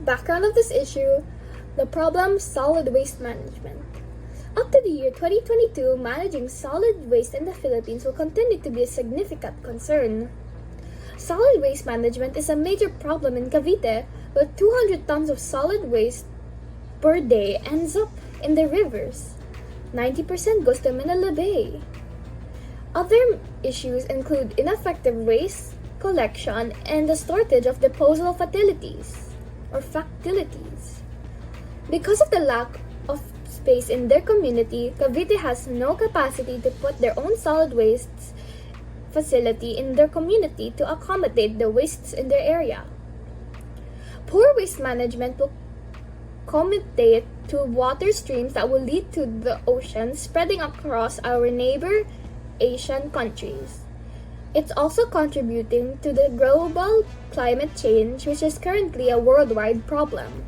Background of this issue, the problem solid waste management. Up to the year 2022, managing solid waste in the Philippines will continue to be a significant concern. Solid waste management is a major problem in Cavite, where 200 tons of solid waste per day ends up in the rivers. 90% goes to Manila Bay. Other issues include ineffective waste collection and the shortage of disposal facilities. Because of the lack of space in their community, Cavite has no capacity to put their own solid waste facility in their community to accommodate the wastes in their area. Poor waste management will commutate to water streams that will lead to the ocean, spreading across our neighbor Asian countries. It's also contributing to the global climate change, which is currently a worldwide problem.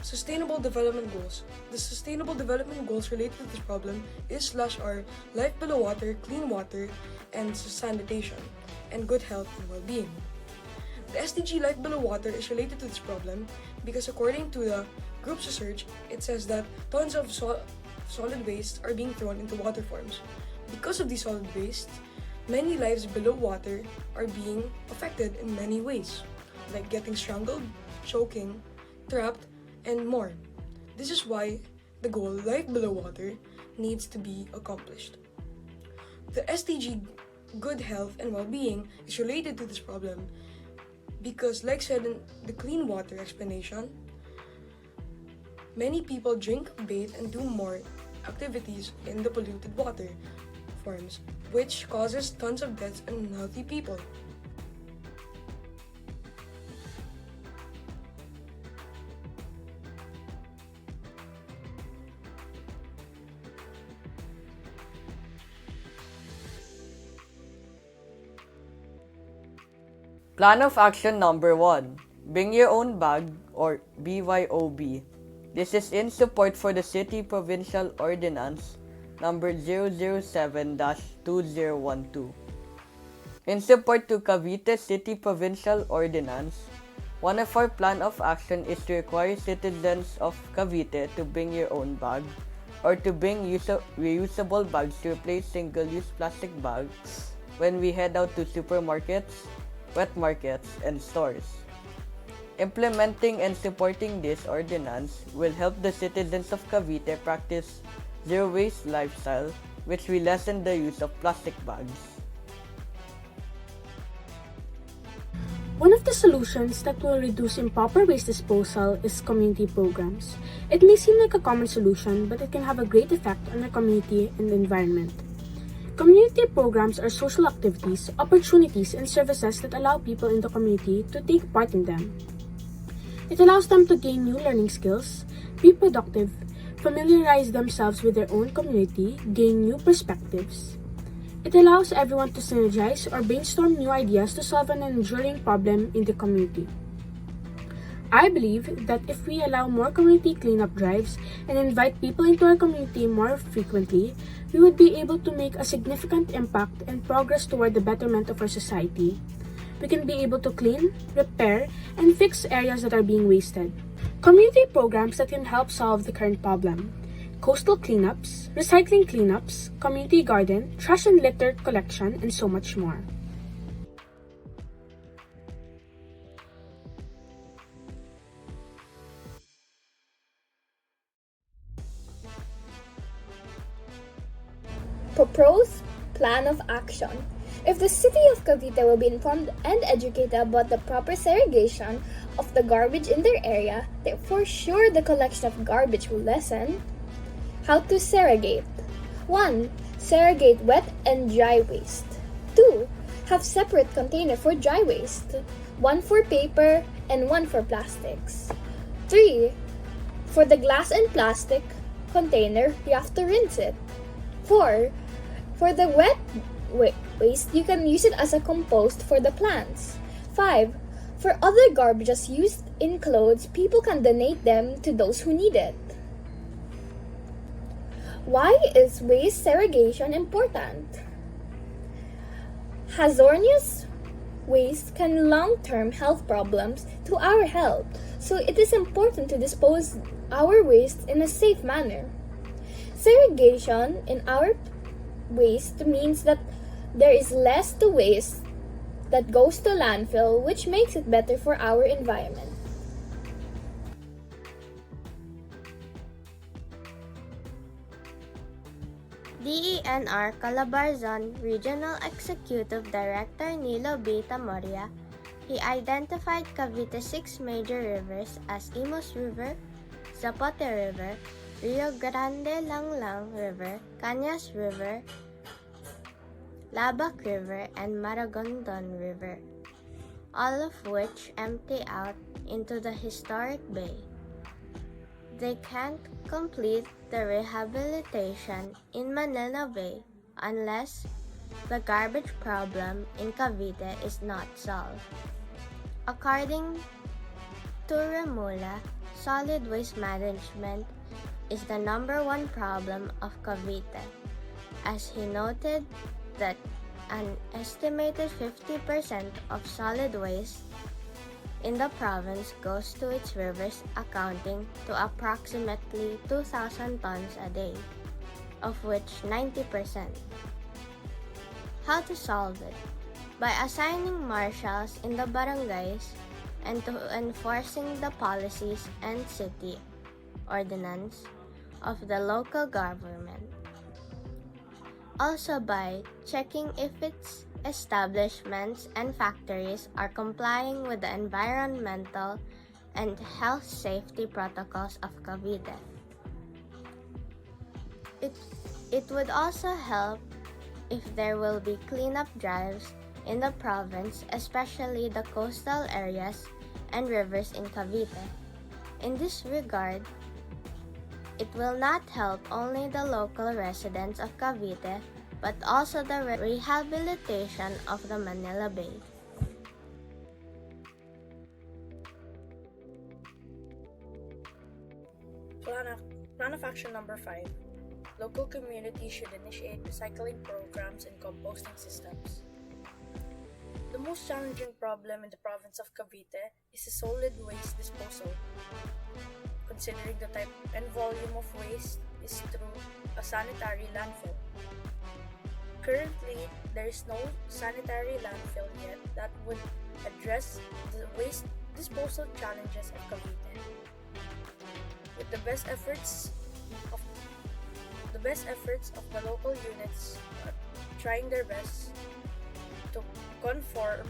Sustainable Development Goals. The Sustainable Development Goals related to this problem is/are life below water, clean water, and sanitation, and good health and well-being. The SDG Life Below Water is related to this problem because according to the group's research, it says that tons of solid waste are being thrown into water forms. Because of these solid waste, many lives below water are being affected in many ways, like getting strangled, choking, trapped, and more. This is why the goal Life Below Water needs to be accomplished. The SDG Good Health and Well-being is related to this problem because, like said in the clean water explanation, many people drink, bathe, and do more activities in the polluted water forms, which causes tons of deaths in unhealthy people. Plan of Action Number 1. Bring Your Own Bag or BYOB. This is in support for the City Provincial Ordinance number 007-2012. In support to Cavite City Provincial Ordinance, one of our plan of action is to require citizens of Cavite to bring your own bag or to bring reusable bags to replace single-use plastic bags when we head out to supermarkets, wet markets, and stores. Implementing and supporting this ordinance will help the citizens of Cavite practice zero-waste lifestyle, which will lessen the use of plastic bags. One of the solutions that will reduce improper waste disposal is community programs. It may seem like a common solution, but it can have a great effect on the community and the environment. Community programs are social activities, opportunities, and services that allow people in the community to take part in them. It allows them to gain new learning skills, be productive, familiarize themselves with their own community, gain new perspectives. It allows everyone to synergize or brainstorm new ideas to solve an enduring problem in the community. I believe that if we allow more community cleanup drives and invite people into our community more frequently, we would be able to make a significant impact and progress toward the betterment of our society. We can be able to clean, repair, and fix areas that are being wasted. Community programs that can help solve the current problem: coastal cleanups, recycling cleanups, community garden, trash and litter collection, and so much more. Proposed plan of action. If the city of Cavite will be informed and educated about the proper segregation of the garbage in their area, then for sure the collection of garbage will lessen. How to segregate? 1. Segregate wet and dry waste. 2. Have separate container for dry waste, one for paper and one for plastics. 3. For the glass and plastic container, you have to rinse it. 4. For the wet waste, you can use it as a compost for the plants. 5. For other garbages used in clothes, people can donate them to those who need it. Why is waste segregation important? Hazardous waste can long-term health problems to our health, so it is important to dispose our waste in a safe manner. Segregation in our waste means that there is less to waste that goes to landfill, which makes it better for our environment. DENR Calabarzon Regional Executive Director Nilo B. Tamoria, he identified Cavite's 6 major rivers as Imus River, Zapote River, Rio Grande Langlang River, Cañas River, Labac River, and Maragondon River, all of which empty out into the historic bay. They can't complete the rehabilitation in Manila Bay unless the garbage problem in Cavite is not solved. According to Remula, solid waste management is the #1 problem of Cavite, as he noted that an estimated 50% of solid waste in the province goes to its rivers, accounting to approximately 2,000 tons a day, of which 90%. How to solve it? By assigning marshals in the barangays and to enforcing the policies and city ordinance of the local government. Also by checking if its establishments and factories are complying with the environmental and health safety protocols of Cavite. It would also help if there will be cleanup drives in the province, especially the coastal areas and rivers in Cavite. In this regard, it will not help only the local residents of Cavite, but also the rehabilitation of the Manila Bay. Plan of action number 5. Local communities should initiate recycling programs and composting systems. The most challenging problem in the province of Cavite is the solid waste disposal. Considering the type and volume of waste is through a sanitary landfill. Currently, there is no sanitary landfill yet that would address the waste disposal challenges of Cavite. With the best efforts of the local units trying their best to conform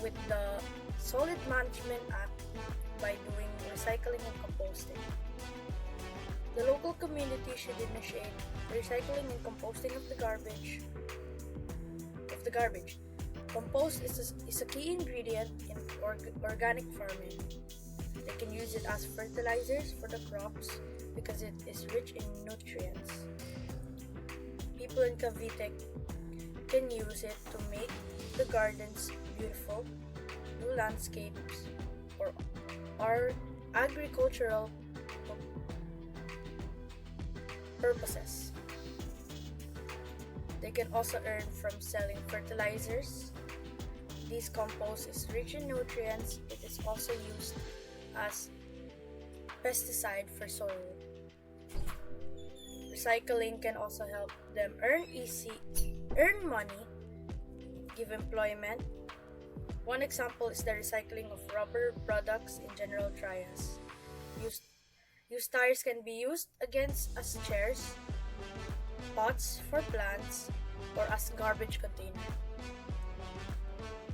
with the Solid Management Act by doing recycling and composting. The local community should initiate recycling and composting of the garbage. Compost is a key ingredient in organic farming. They can use it as fertilizers for the crops because it is rich in nutrients. People in Cavite can use it to make the gardens beautiful, new landscapes, or agricultural purposes. They can also earn from selling fertilizers. This compost is rich in nutrients. It is also used as pesticide for soil. Recycling can also help them earn money, give employment. One example is the recycling of rubber products in general trias. Used tires can be used as chairs, pots for plants, or as garbage container.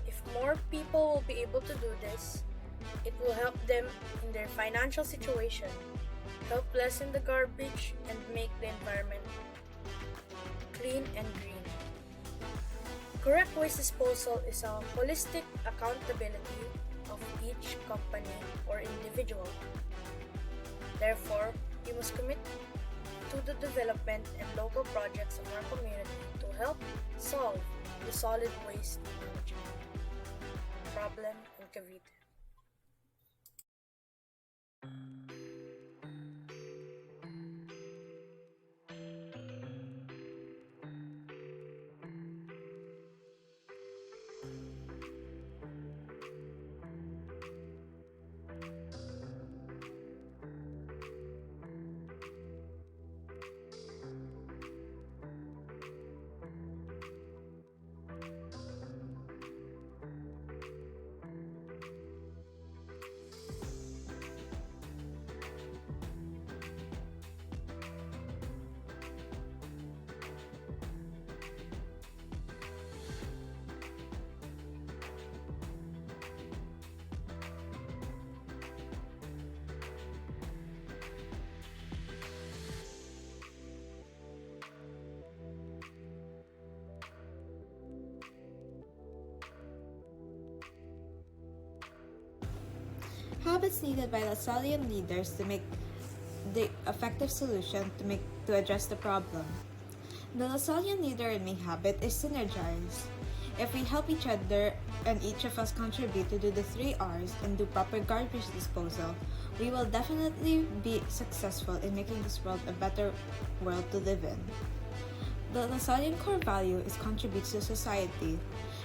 If more people will be able to do this, it will help them in their financial situation, help lessen the garbage, and make the environment clean and green. Correct waste disposal is a holistic accountability of each company or individual. Therefore, we must commit to the development and local projects of our community to help solve the solid waste management problem in Cavite. habits needed by Lasallian leaders to make the effective solution to address the problem. The Lasallian leader in me habit is synergize. If we help each other and each of us contribute to do the 3 R's and do proper garbage disposal, we will definitely be successful in making this world a better world to live in. The Lasallian core value is contributes to society.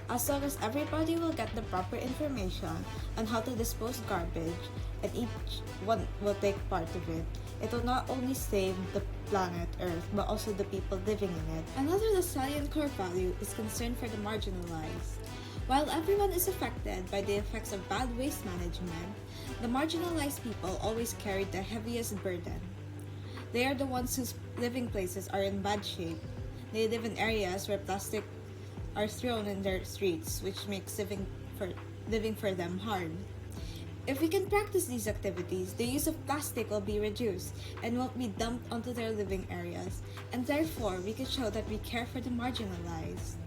As long as everybody will get the proper information on how to dispose garbage and each one will take part of it, it will not only save the planet Earth but also the people living in it. Another Lasallian core value is concern for the marginalized. While everyone is affected by the effects of bad waste management, the marginalized people always carry the heaviest burden. They are the ones whose living places are in bad shape. They live in areas where plastic are thrown in their streets, which makes living for them hard. If we can practice these activities, the use of plastic will be reduced and won't be dumped onto their living areas, and therefore we can show that we care for the marginalized.